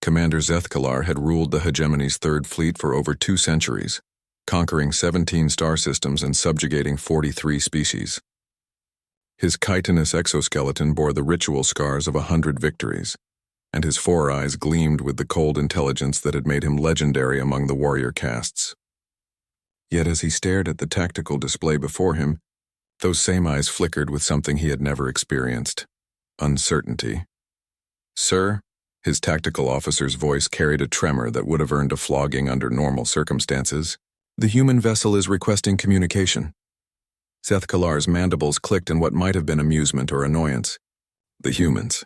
Commander Zethkalar had ruled the hegemony's Third Fleet for over 2 centuries, conquering 17 star systems and subjugating 43 species. His chitinous exoskeleton bore the ritual scars of 100 victories, and his 4 eyes gleamed with the cold intelligence that had made him legendary among the warrior castes. Yet as he stared at the tactical display before him, those same eyes flickered with something he had never experienced: uncertainty. "Sir," his tactical officer's voice carried a tremor that would have earned a flogging under normal circumstances, "the human vessel is requesting communication." Zethkalar's mandibles clicked in what might have been amusement or annoyance. The humans,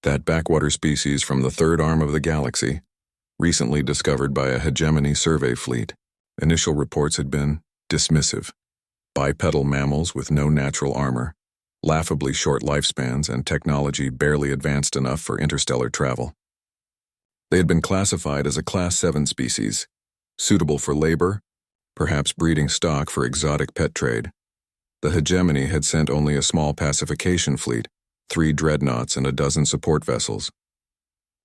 that backwater species from the third arm of the galaxy, recently discovered by a hegemony survey fleet. Initial reports had been dismissive. Bipedal mammals with no natural armor, laughably short lifespans, and technology barely advanced enough for interstellar travel. They had been classified as a Class 7 species, suitable for labor, perhaps breeding stock for exotic pet trade. The hegemony had sent only a small pacification fleet, 3 dreadnoughts and a dozen support vessels.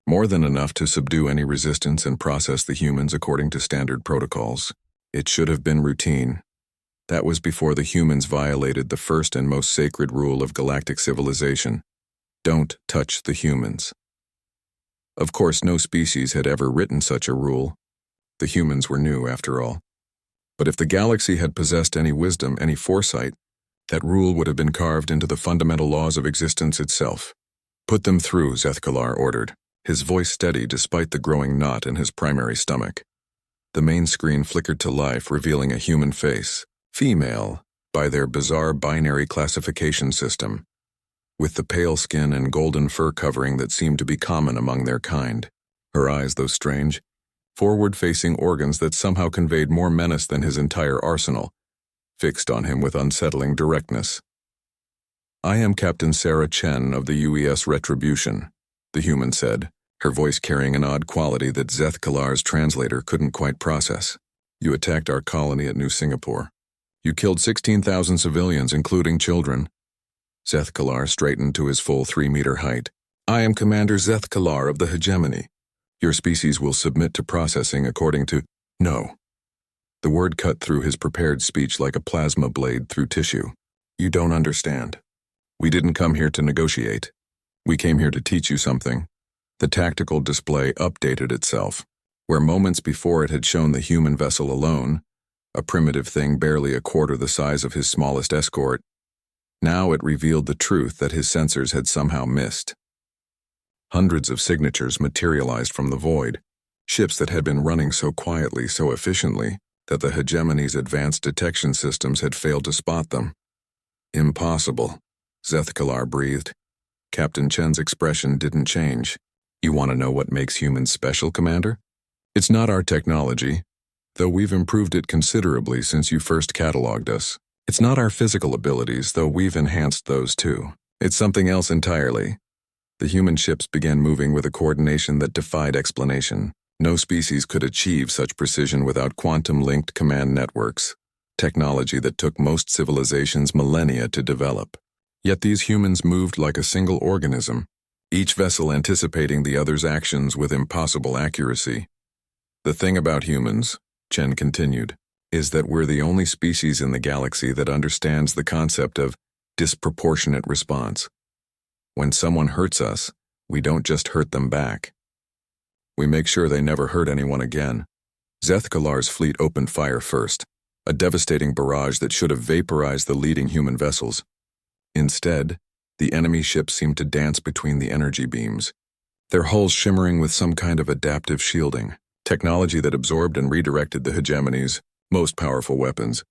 More than enough to subdue any resistance and process the humans according to standard protocols. It should have been routine. That was before the humans violated the first and most sacred rule of galactic civilization: don't touch the humans. Of course, no species had ever written such a rule. The humans were new, after all. But if the galaxy had possessed any wisdom, any foresight, that rule would have been carved into the fundamental laws of existence itself. "Put them through," Zethkalar ordered, his voice steady despite the growing knot in his primary stomach. The main screen flickered to life, revealing a human face, female, by their bizarre binary classification system, with the pale skin and golden fur covering that seemed to be common among their kind. Her eyes, though strange, forward-facing organs that somehow conveyed more menace than his entire arsenal, fixed on him with unsettling directness. "I am Captain Sarah Chen of the UES Retribution," the human said, her voice carrying an odd quality that Zethkalar's translator couldn't quite process. "You attacked our colony at New Singapore. You killed 16,000 civilians, including children." Zethkalar straightened to his full 3-meter height. "I am Commander Zethkalar of the hegemony. Your species will submit to processing according to—" "No." The word cut through his prepared speech like a plasma blade through tissue. "You don't understand. We didn't come here to negotiate. We came here to teach you something." The tactical display updated itself. Where moments before it had shown the human vessel alone, a primitive thing barely a quarter the size of his smallest escort, now it revealed the truth that his sensors had somehow missed. Hundreds of signatures materialized from the void, ships that had been running so quietly, so efficiently, that the hegemony's advanced detection systems had failed to spot them. "Impossible," Zethkalar breathed. Captain Chen's expression didn't change. "You want to know what makes humans special, Commander? It's not our technology, though we've improved it considerably since you first cataloged us. It's not our physical abilities, though we've enhanced those too. It's something else entirely." The human ships began moving with a coordination that defied explanation. No species could achieve such precision without quantum-linked command networks, technology that took most civilizations millennia to develop. Yet these humans moved like a single organism, each vessel anticipating the other's actions with impossible accuracy. "The thing about humans," Chen continued, "is that we're the only species in the galaxy that understands the concept of disproportionate response. When someone hurts us, we don't just hurt them back. We make sure they never hurt anyone again." Zethkalar's fleet opened fire first, a devastating barrage that should have vaporized the leading human vessels. Instead, the enemy ships seemed to dance between the energy beams, their hulls shimmering with some kind of adaptive shielding, technology that absorbed and redirected the hegemony's most powerful weapons.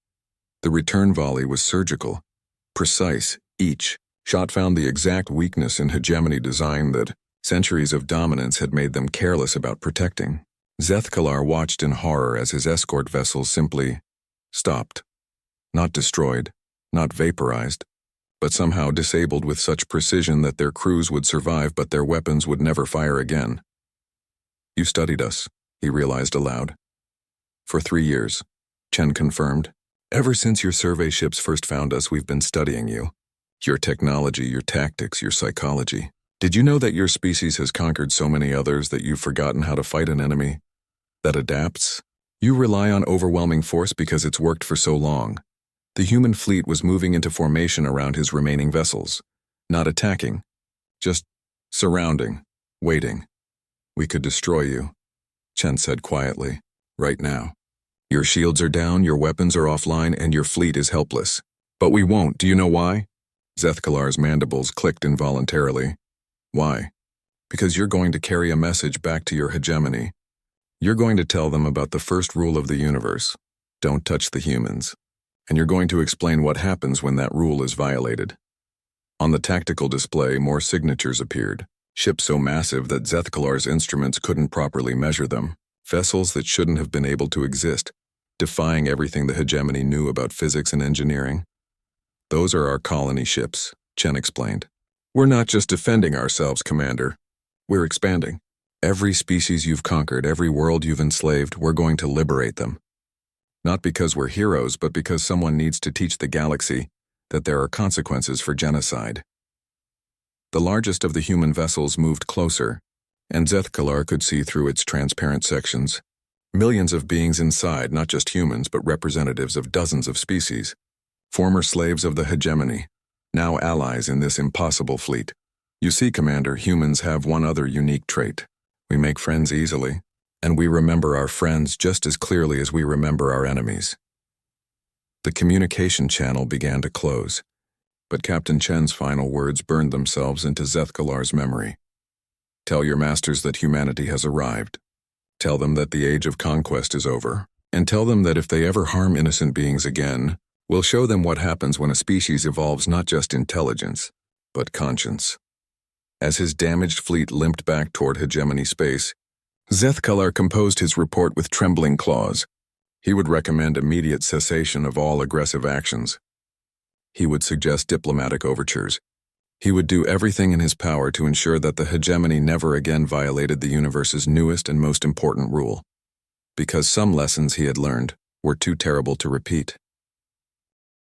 The return volley was surgical, precise. Each shot found the exact weakness in hegemony design that centuries of dominance had made them careless about protecting. Zethkalar watched in horror as his escort vessels simply stopped. Not destroyed, not vaporized, but somehow disabled with such precision that their crews would survive but their weapons would never fire again. "You studied us," he realized aloud. "For 3 years," Chen confirmed. "Ever since your survey ships first found us, we've been studying you. Your technology, your tactics, your psychology. Did you know that your species has conquered so many others that you've forgotten how to fight an enemy that adapts? You rely on overwhelming force because it's worked for so long. The human fleet was moving into formation around his remaining vessels, not attacking, just surrounding, waiting. We could destroy you, Chen said quietly, right now. Your shields are down, your weapons are offline, and your fleet is helpless. But we won't. Do you know why? Zethkalar's mandibles clicked involuntarily. Why? Because you're going to carry a message back to your hegemony. You're going to tell them about the first rule of the universe. Don't touch the humans. And you're going to explain what happens when that rule is violated. On the tactical display, more signatures appeared. Ships so massive that Zethkalar's instruments couldn't properly measure them. Vessels that shouldn't have been able to exist, defying everything the hegemony knew about physics and engineering. Those are our colony ships, Chen explained. We're not just defending ourselves, Commander. We're expanding. Every species you've conquered, every world you've enslaved, we're going to liberate them. Not because we're heroes, but because someone needs to teach the galaxy that there are consequences for genocide. The largest of the human vessels moved closer, and Zethkalar could see through its transparent sections. Millions of beings inside, not just humans, but representatives of dozens of species. Former slaves of the hegemony, now allies in this impossible fleet. You see, Commander, humans have one other unique trait. We make friends easily, and we remember our friends just as clearly as we remember our enemies. The communication channel began to close, but Captain Chen's final words burned themselves into Zethkalar's memory. Tell your masters that humanity has arrived. Tell them that the age of conquest is over, and tell them that if they ever harm innocent beings again, we'll show them what happens when a species evolves not just intelligence, but conscience. As his damaged fleet limped back toward hegemony space, Zethkalar composed his report with trembling claws. He would recommend immediate cessation of all aggressive actions. He would suggest diplomatic overtures. He would do everything in his power to ensure that the hegemony never again violated the universe's newest and most important rule, because some lessons he had learned were too terrible to repeat.